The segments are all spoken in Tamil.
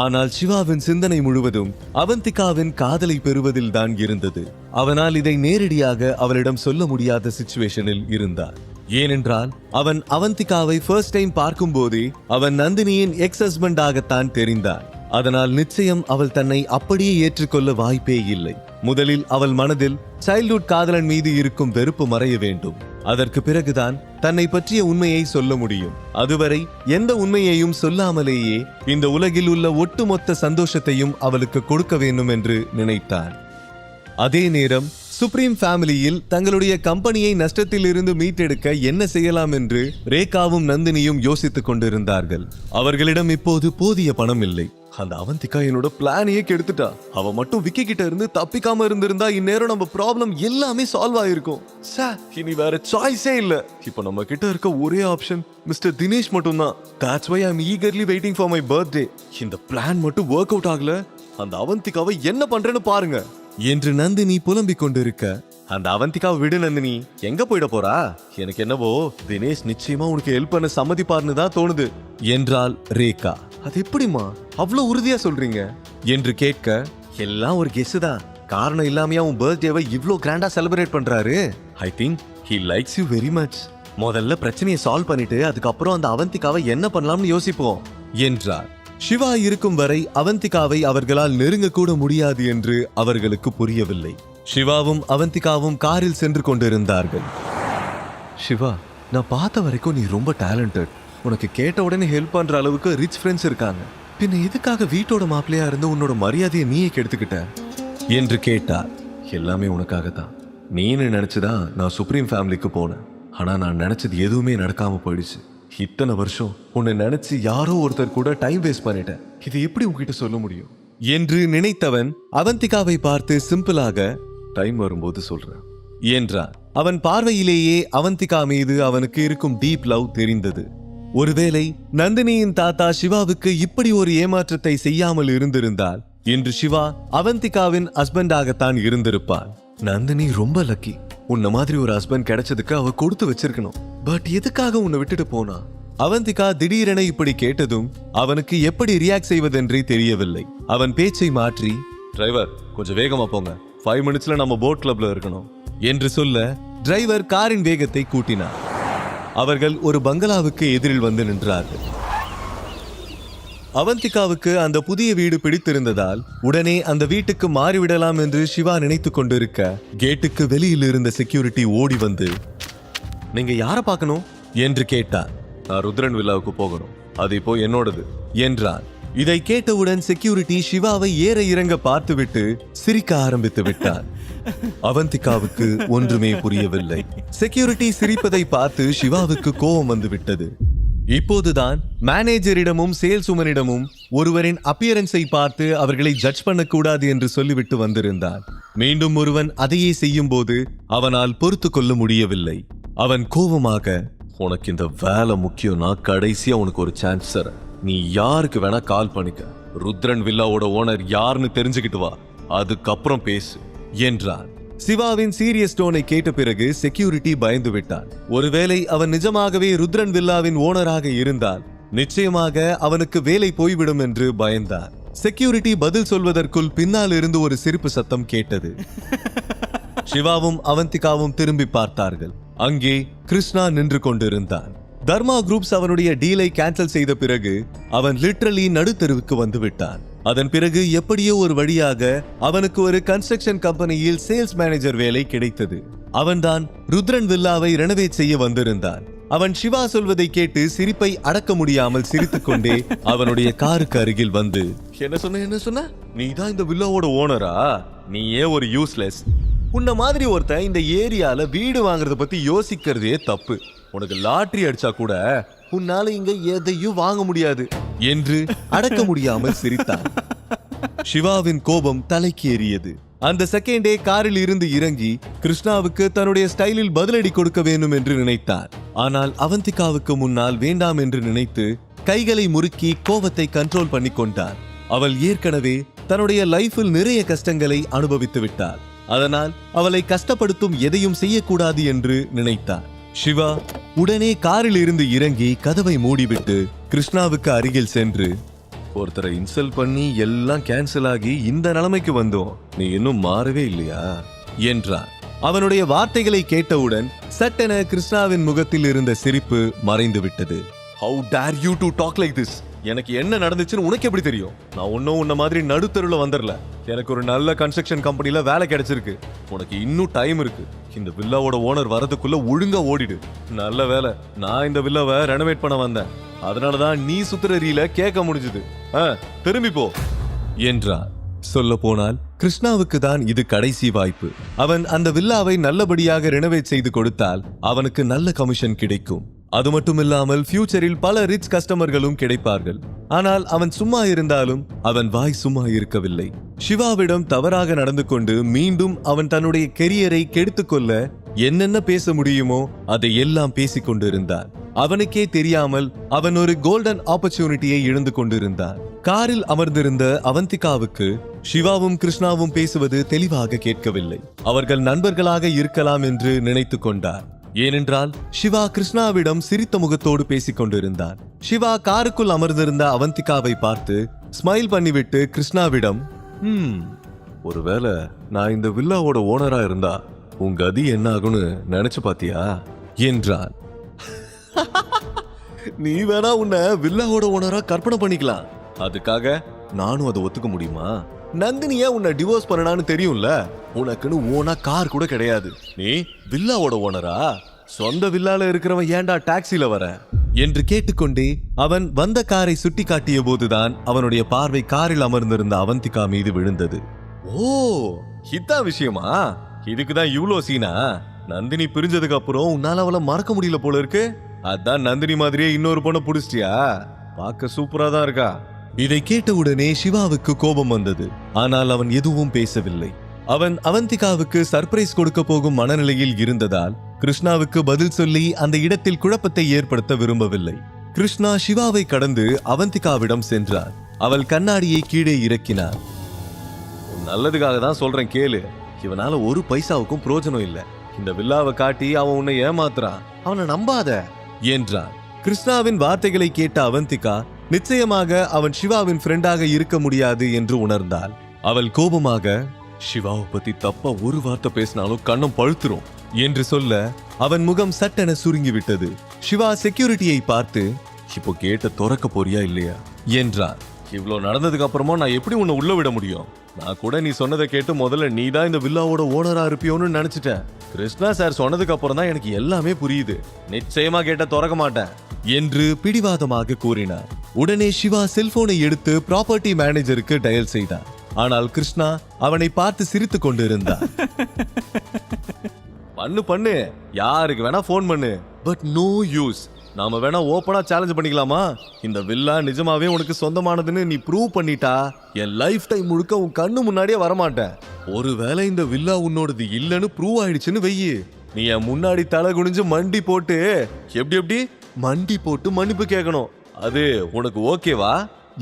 ஆனால் சிவாவின் சிந்தனை முழுவதும் அவந்திகாவின் காதலை பெறுவதில் தான் இருந்தது. அவனால் இதை நேரடியாக அவளிடம் சொல்ல முடியாத சிச்சுவேஷனில் இருந்தார். ஏனென்றால் அவன் அவந்திகாவை ஃபர்ஸ்ட் டைம் பார்க்கும் போதே அவன் நந்தினியின் எக்ஸ் ஹஸ்பண்டாகத்தான் தெரிந்தான். அதனால் நிச்சயம் அவள் தன்னை அப்படியே ஏற்றுக்கொள்ள வாய்ப்பே இல்லை. முதலில் அவள் மனதில் சைல்ட்ஹுட் காதலன் மீது இருக்கும் வெறுப்பு மறைய வேண்டும். அதற்கு பிறகுதான் தன்னை பற்றிய உண்மையை சொல்ல முடியும். அதுவரை எந்த உண்மையையும் சொல்லாமலேயே இந்த உலகில் உள்ள ஒட்டுமொத்த சந்தோஷத்தையும் அவளுக்கு கொடுக்க வேண்டும் என்று நினைத்தான். அதே நேரம் சுப்ரீம் ஃபேமிலியில் தங்களுடைய கம்பெனியை நஷ்டத்தில் இருந்து மீட்டெடுக்க என்ன செய்யலாம் என்று ரேகாவும் நந்தினியும் யோசித்துக் கொண்டிருந்தார்கள். அவர்களிடம் இப்போது போதிய பணம் இல்லை. அந்த அவந்திகா என்னோட பிளானையே கெடுத்துட்டா. அவ மட்டும் விக்கி கிட்ட இருந்து தப்பிக்காம இருந்திருந்தா இந்நேரம் நம்ம ப்ராப்ளம் எல்லாமே சால்வ் ஆயிருக்கும். இனி வேற சாய்ஸே இல்ல. இப்ப நம்ம கிட்ட இருக்க ஒரே ஆப்ஷன் மிஸ்டர் தினேஷ் மட்டும்தான். That's why I'm eagerly waiting for my birthday. இந்த பிளான் மட்டும் ஒர்க் அவுட் ஆகல, அந்த அவந்திகாவை என்ன பண்றேன்னு பாருங்க என்று நந்தினி புலம்பிக் கொண்டிருக்க, அந்த அவந்திகாவை விடு நந்தினி, எங்க போயிட போறா? எனக்கு என்னவோ தினேஷ் நிச்சயமா உனக்கு ஹெல்ப் பண்ண சம்மதிப்பார்னு தான் தோணுது என்றாள் ரேகா. அது எப்படிமா அவ்வளவு உறுதியா சொல்றீங்க என்று கேட்க, எல்லாம் ஒரு கெஸ் தான். காரணம் இல்லாமையா உன் பர்த்டேவை இவ்ளோ கிராண்டா செலிப்ரேட் பண்றாரு. I think he likes you very much. முதல்ல பிரச்சனையை சால்வ் பண்ணிட்டு அதுக்கப்புறம் அந்த அவந்திகாவை என்ன பண்ணலாம்னு யோசிப்போம் என்றார். சிவா இருக்கும் வரை அவந்திகாவை அவர்களால் நெருங்க கூட முடியாது என்று அவர்களுக்கு புரியவில்லை. சிவாவும் அவந்திகாவும் காரில் சென்று கொண்டிருந்தார்கள். சிவா, நான் பார்த்த வரைக்கும் நீ ரொம்ப டேலண்டட். உனக்கு கேட்ட உடனே ஹெல்ப் பண்ற அளவுக்கு ரிச் ஃப்ரெண்ட்ஸ் இருக்காங்க. பின்ன எதுக்காக வீட்டோட மாப்பிள்ளையா இருந்து உன்னோட மரியாதையை நீயே கெடுத்துக்கிட்ட என்று கேட்டார். எல்லாமே உனக்காகத்தான். நீன்னு நினைச்சுதான் நான் சுப்ரீம் ஃபேமிலிக்கு போனேன். ஆனா நான் நினைச்சது எதுவுமே நடக்காம போயிடுச்சு. இத்தனை வருஷம் உன்னை நினைச்சு யாரோ ஒருத்தர் கூட டைம் வேஸ்ட் பண்ணிட்டேன். இது எப்படி உங்ககிட்ட சொல்ல முடியும் என்று நினைத்தவன் அவந்திகாவை பார்த்து சிம்பிளாக, டைம் வரும்போது சொல்றேன் என்றான். அவன் பார்வையிலேயே அவந்திகா மீது அவனுக்கு இருக்கும் டீப் லவ் தெரிந்தது. ஒருவேளை நந்தினியின் தாத்தா சிவாவுக்கு இப்படி ஒரு ஏமாற்றத்தை செய்யாமல் இருந்திருந்தால் இன்று சிவா அவந்திகாவின் ஹஸ்பண்டாகத்தான் இருந்திருப்பான். நந்தினி ரொம்ப லக்கி. உன்ன மாதிரி ஒரு ஹஸ்பண்ட் கிடைச்சதுக்கு அவ கொடுத்து வச்சிருக்கணும். பட் எதுக்காக உன்னை விட்டுட்டு போனா? அவந்திகா திடீரென இப்படி கேட்டதும் அவனுக்கு எப்படி ரியாக்ட் செய்வதென்றே தெரியவில்லை. அவன் பேச்சை மாற்றி, டிரைவர் கொஞ்சம் வேகமா போங்க, 5 மினிட்ஸ்ல நம்ம போட் கிளப்ல இருக்கணும் என்று சொல்ல டிரைவர் காரின் வேகத்தை கூட்டினார். அவர்கள் ஒரு பங்களாவுக்கு எதிரில் வந்து நின்றார்கள். அவந்திகாவுக்கு அந்த புதிய வீடு பிடித்திருந்ததால் உடனே அந்த வீட்டுக்கு மாறிவிடலாம் என்று சிவா நினைத்து கொண்டிருக்க, கேட்டுக்கு வெளியில் இருந்த செக்யூரிட்டி ஓடி வந்து, நீங்க யார பார்க்கணும் என்று கேட்டார். நான் ருத்ரன் வில்லாவுக்கு போகணும், அது இப்போ என்னோடது என்றான். இதை கேட்டவுடன் செக்யூரிட்டி சிவாவை ஏற இறங்க பார்த்துவிட்டு சிரிக்க ஆரம்பித்து விட்டான். அவந்திகாவுக்கு ஒன்றுமே புரியவில்லை. செக்யூரிட்டி சிரிப்பதை பார்த்து சிவாவுக்கு கோபம் வந்து விட்டது. இப்போதுதான் மேனேஜரிடமும் சேல்ஸ் உமனிடமும் ஒருவரின் அப்பியரன்ஸை பார்த்து அவர்களை ஜட்ஜ் பண்ணக்கூடாது என்று சொல்லிவிட்டு வந்திருந்தான். மீண்டும் ஒருவன் அதையே செய்யும் போது அவனால் பொறுத்து கொள்ள முடியவில்லை. அவன் கோபமாக, உனக்கு இந்த வேலை முக்கியம்னா கடைசியா உனக்கு ஒரு சான்ஸ் தர. நீ யாருக்கு வேணா கால் பண்ணிக்க. ருத்ரன் வில்லாவோட ஓனர் யாருன்னு தெரிஞ்சுக்கிட்டு வா, அதுக்கப்புறம் பேசு என்றான். சிவாவின் சீரியஸ் டோனை கேட்ட பிறகு செக்யூரிட்டி பயந்து விட்டான். ஒருவேளை அவன் நிஜமாகவே ருத்ரன் வில்லாவின் ஓனராக இருந்தால் நிச்சயமாக அவனுக்கு வேலை போய்விடும் என்று பயந்தான். செக்யூரிட்டி பதில் சொல்வதற்குள் பின்னால் இருந்து ஒரு சிரிப்பு சத்தம் கேட்டது. சிவாவும் அவந்திகாவும் திரும்பி பார்த்தார்கள். அங்கே கிருஷ்ணா நின்று கொண்டிருந்தான். தர்மா குரூப்ஸ் அவனுடைய டீலை கேன்சல் செய்த பிறகு அவன் லிட்டரலி நடுத்தெருவுக்கு வந்து விட்டான். அதன் பிறகு எப்படியோ ஒரு வழியாக அவனுக்கு ஒரு கன்ஸ்ட்ரக்ஷன் கம்பெனியில் சேல்ஸ் மேனேஜர் வேலை கிடைத்தது. அவன்தான் ருத்ரன் வில்லாவை ரெனோவேட் செய்ய வந்திருந்தான். அவன் சிவா சொல்வதை கேட்டு சிரிப்பை அடக்க முடியாமல் சிரித்துக் கொண்டே அவனுடைய காருக்கு அருகில் வந்து, என்ன சொன்ன? நீ தான் இந்த வில்லாவோட ஓனரா? நீயே ஒரு யூஸ்லெஸ். உன்ன மாதிரி ஒருத்தன் இந்த ஏரியால வீடு வாங்குறத பத்தி யோசிக்கிறதே தப்பு. உனக்கு லாட்டரி அடிச்சா கூட உன்னால இங்க எதையும் வாங்க முடியாது என்று அடக்க முடியாமல் சிரித்தான். சிவாவின் கோபம் தலைக்கு ஏறியது. அந்த செகண்டே காரில் இருந்து இறங்கி கிருஷ்ணாவுக்கு தன்னுடைய ஸ்டைலில் பதிலடி கொடுக்க வேண்டும் என்று நினைத்தார். ஆனால் அவந்திகாவுக்கு முன்னால் வேண்டாம் என்று நினைத்து கைகளை முறுக்கி கோபத்தை கண்ட்ரோல் பண்ணி கொண்டார். அவள் ஏற்கனவே தன்னுடைய லைஃபில் நிறைய கஷ்டங்களை அனுபவித்து விட்டார். அதனால் அவளை கஷ்டப்படுத்தும் எதையும் செய்யக்கூடாது என்று நினைத்தார். சிவா உடனே காரில் இருந்து இறங்கி கதவை மூடிவிட்டு கிருஷ்ணாவுக்கு அருகில் சென்று, ஒருத்தரை இன்சல்ட் பண்ணி எல்லாம் கேன்சல் ஆகி இந்த நிலைமைக்கு வந்தோம். நீ இன்னும் மாறவே இல்லையா என்றார். அவனுடைய வார்த்தைகளை கேட்டவுடன் சட்டென கிருஷ்ணாவின் முகத்தில் இருந்த சிரிப்பு மறைந்து விட்டது. How dare you to talk like this? எனக்கு என்ன நடந்துச்சுன்னு உனக்கு எப்படி தெரியும்? நான் ஒன்னும் உன்ன மாதிரி நடுத்தருல வந்துடல. எனக்கு ஒரு நல்ல கன்ஸ்ட்ரக்ஷன் கம்பெனில வேலை கிடைச்சிருக்கு. உனக்கு இன்னும் டைம் இருக்கு. இந்த வில்லாவோட ஓனர் வரதுக்குள்ள ஒழுங்கா ஓடிடு. நல்ல வேலை, நான் இந்த வில்லாவை ரெனோவேட் பண்ண வந்தேன். அதனாலதான் நீ சுத்துற ரீல கேட்க முடிஞ்சது. திரும்பி போ என்றார். சொல்ல போனால் கிருஷ்ணாவுக்கு தான் இது கடைசி வாய்ப்பு. அவன் அந்த வில்லாவை நல்லபடியாக ரெனோவேட் செய்து கொடுத்தால் அவனுக்கு நல்ல கமிஷன் கிடைக்கும். அது மட்டுமில்லாமல் ஃபியூச்சரில் பல ரிச் கஸ்டமர்களும் கிடைப்பார்கள். ஆனால் அவன் சும்மா இருந்தாலும் அவன் வாய் சும்மா இருக்கவில்லை. சிவாவிடம் தவறாக நடந்து கொண்டு மீண்டும் அவன் தன்னுடைய கெரியரை கெடுத்துக்கொள்ள என்னென்ன பேச முடியுமோ அதை எல்லாம் பேசிக் கொண்டிருந்தான். அவனுக்கே தெரியாமல் அவன் ஒரு கோல்டன் ஆப்பர்ச்சுனிட்டியை இழந்து கொண்டிருந்தான். காரில் அமர்ந்திருந்த அவந்திகாவுக்கு சிவாவும் கிருஷ்ணாவும் பேசுவது தெளிவாக கேட்கவில்லை. அவர்கள் நண்பர்களாக இருக்கலாம் என்று நினைத்து கொண்டார். ஏனென்றால் சிவா கிருஷ்ணாவிடம் சிரித்த முகத்தோடு பேசிக் கொண்டிருந்தான். சிவா காருக்குள் அமர்ந்திருந்த அவந்திகாவை பார்த்து ஸ்மைல் பண்ணிவிட்டு கிருஷ்ணாவிடம், ஒருவேளை நான் இந்த வில்லாவோட ஓனரா இருந்தா உங்க கதி என்ன ஆகும்னு நினைச்சு பாத்தியா என்றான். நீ வேணா உன்னை வில்லாவோட ஓனரா கற்பனை பண்ணிக்கலாம். அதுக்காக நானும் அதை ஒத்துக்க முடியுமா? நந்தினியா உன்னை டிவோர்ஸ் பண்ணனான்னு தெரியும்ல. உனக்குன்னு ஓனா கார் கூட கிடையாது. நீ வில்லாவோட ஓனரா? சொந்த வில்லால இருக்கிறவன் ஏன்டா டாக்ஸில வர என்று கேட்டுக்கொண்டே அவன் வந்த காரை சுட்டி காட்டிய போதுதான் அவனுடைய பார்வை காரில் அமர்ந்திருந்த அவந்திகா மீது விழுந்தது. ஓ, இதான் விஷயமா? இதுக்குதான் இவ்ளோ சீனா? நந்தினி பிரிஞ்சதுக்கு அப்புறம் உன்னால அவளை மறக்க முடியல போல இருக்கு. அதான் நந்தினி மாதிரியே இன்னொரு பொண்ணை புடிச்சிட்டியா? பார்க்க சூப்பரா தான் இருக்கா. இதை கேட்டவுடனே சிவாவுக்கு கோபம் வந்தது. ஆனால் அவன் எதுவும் பேசவில்லை. அவன் அவந்திகாவுக்கு சர்ப்ரைஸ் கொடுக்க போகும் மனநிலையில் இருந்ததால் கிருஷ்ணாவுக்கு பதில் சொல்லி அந்த இடத்தில் குழப்பத்தை ஏற்படுத்த விரும்பவில்லை. கிருஷ்ணா சிவாவை கடந்து அவந்திகாவிடம் சென்றார். அவள் கண்ணாடியை கீழே இறக்கினார். நல்லதுக்காக தான் சொல்றேன் கேளு. இவனால ஒரு பைசாவுக்கும் பிரயோஜனம் இல்லை. இந்த வில்லாவை காட்டி அவன் உன்னை ஏமாத்துறான். அவனை நம்பாத என்றான். கிருஷ்ணாவின் வார்த்தைகளை கேட்ட அவந்திகா நிச்சயமாக அவன் சிவாவின் ஃப்ரெண்டாக இருக்க முடியாது என்று உணர்ந்தாள். அவள் கோபமாக, சிவாவை பத்தி தப்பா ஒரு வார்த்தை பேசினாலும் கண்ணம் பழுத்துரும் என்று சொல்ல அவன் முகம் சட்டென சுருங்கிவிட்டது. சிவா செக்யூரிட்டியை பார்த்து, இப்போ கேட்ட திறக்க போறியா இல்லையா என்றார். இவ்வளவு நடந்ததுக்கு அப்புறமா நான் எப்படி உன்னை உள்ள விட முடியும்? நான் கூட நீ சொன்னதை கேட்டு முதல்ல நீ தான் இந்த வில்லாவோட ஓனரா இருப்பியோன்னு நினைச்சிட்டேன். கிருஷ்ணா சார் சொன்னதுக்கு அப்புறம் தான் எனக்கு எல்லாமே புரியுது. நிச்சயமா கேட்ட திறக்க மாட்டேன் என்று பிடிவாதமாக கூறினார். உடனே சிவா செல்போனை எடுத்து ப்ராப்பர்ட்டி மேனேஜருக்கு டயல் செய்தார். ஆனால் கிருஷ்ணா அவனை பார்த்து சிரித்துக் கொண்டிருந்தார். பண்ணு யாருக்கு வேணா போன் பண்ணு, பட் நோ யூஸ். நாம வேணா ஓபனா சேலஞ்ச் பண்ணிக்கலாமா? இந்த வில்லா நிஜமாவே உனக்கு சொந்தமானதுன்னு நீ ப்ரூவ் பண்ணிட்டா என் லைஃப் டைம் முழுக்க உன் கண்ணு முன்னாடியே வரமாட்டேன். ஒருவேளை இந்த வில்லா உன்னோடது இல்லன்னு ப்ரூவ் ஆயிடுச்சுன்னு வெய்யி, நீ என் முன்னாடி தலை குனிஞ்சு மண்டி போட்டு எப்படி மண்டி போட்டு மன்னிப்பு கேட்கணும். அது உனக்கு ஓகேவா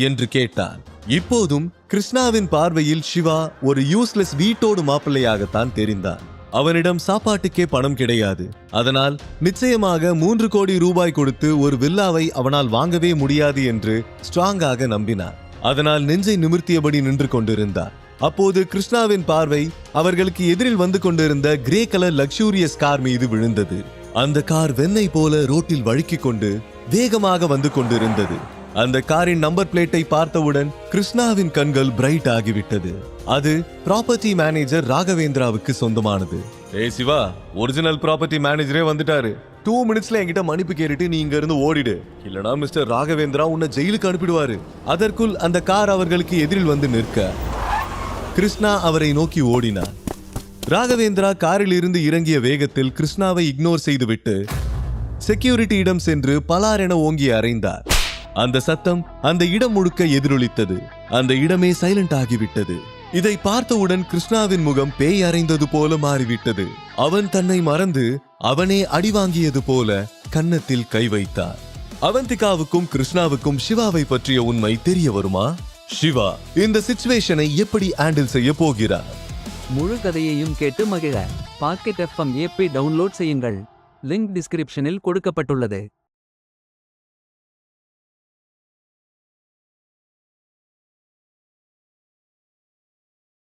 என்று கேட்டான். இப்போதும் கிருஷ்ணாவின் பார்வையில் சிவா ஒரு யூஸ்லெஸ் வீட்டோடு மாப்பிள்ளையாகத்தான் தெரிந்தான். அவனிடம் சாப்பாட்டுக்கே பணம் கிடையாது. அதனால் நிச்சயமாக 3 கோடி ரூபாய் கொடுத்து ஒரு வில்லாவை அவனால் வாங்கவே முடியாது என்று ஸ்ட்ராங்காக நம்பினார். அதனால் நெஞ்சை நிமிர்த்தியபடி நின்று கொண்டிருந்தார். அப்போது கிருஷ்ணாவின் பார்வை அவர்களுக்கு எதிரில் வந்து கொண்டிருந்த கிரே கலர் லக்ஸூரியஸ் கார் மீது விழுந்தது. அந்த கார் வெண்ணெய் போல ரோட்டில் வழுக்கிக் கொண்டு வேகமாக வந்து கொண்டிருந்தது. அந்த காரின் நம்பர் பிளேட்டை பார்த்தவுடன் கிருஷ்ணாவின் கண்கள் பிரைட் ஆகிவிட்டது. அது ப்ராப்பர்ட்டி மேனேஜர் ராகவேந்திராவுக்கு சொந்தமானது. ஏய் சிவா, ஒரிஜினல் ப்ராப்பர்ட்டி மேனேஜரே வந்துட்டாரு. 2 மினிட்ஸ்ல என்கிட்ட மன்னிப்பு கேட்டுட்டு நீ இங்க இருந்து ஓடிடு, இல்லனா மிஸ்டர் ராகவேந்திரா உன்னை ஜெயிலுக்கு அனுப்பிடுவாரு. அதற்குள் அந்த கார் அவர்களுக்கு எதிரில் வந்து நிற்க கிருஷ்ணா அவரை நோக்கி ஓடினார். ராகவேந்திரா காரில் இருந்து இறங்கிய வேகத்தில் கிருஷ்ணாவை இக்னோர் செய்துவிட்டு செக்யூரிட்டியிடம் சென்று பலார் என ஓங்கி அறைந்தார். அந்த சத்தம் அந்த இடம் முழுக்க எதிரொலித்தது. அந்த இடமே சைலண்ட் ஆகிவிட்டது. இதை பார்த்தவுடன் கிருஷ்ணாவின் முகம் பேய் அறைந்தது போல மாறிவிட்டது. அவன் தன்னை மறந்து அவனே அடி வாங்கியது போல கன்னத்தில் கை வைத்தார். அவந்திகாவுக்கும் கிருஷ்ணாவுக்கும் சிவாவை பற்றிய உண்மை தெரிய வருமா? சிவா இந்த சிச்சுவேஷனை எப்படி ஹேண்டில் செய்ய போகிறார்? முழு கதையையும் கேட்டு மகிழ பாக்கெட் FM ஆப்பை டவுன்லோட் செய்யுங்கள். லிங்க் டிஸ்கிரிப்ஷனில் கொடுக்கப்பட்டுள்ளது.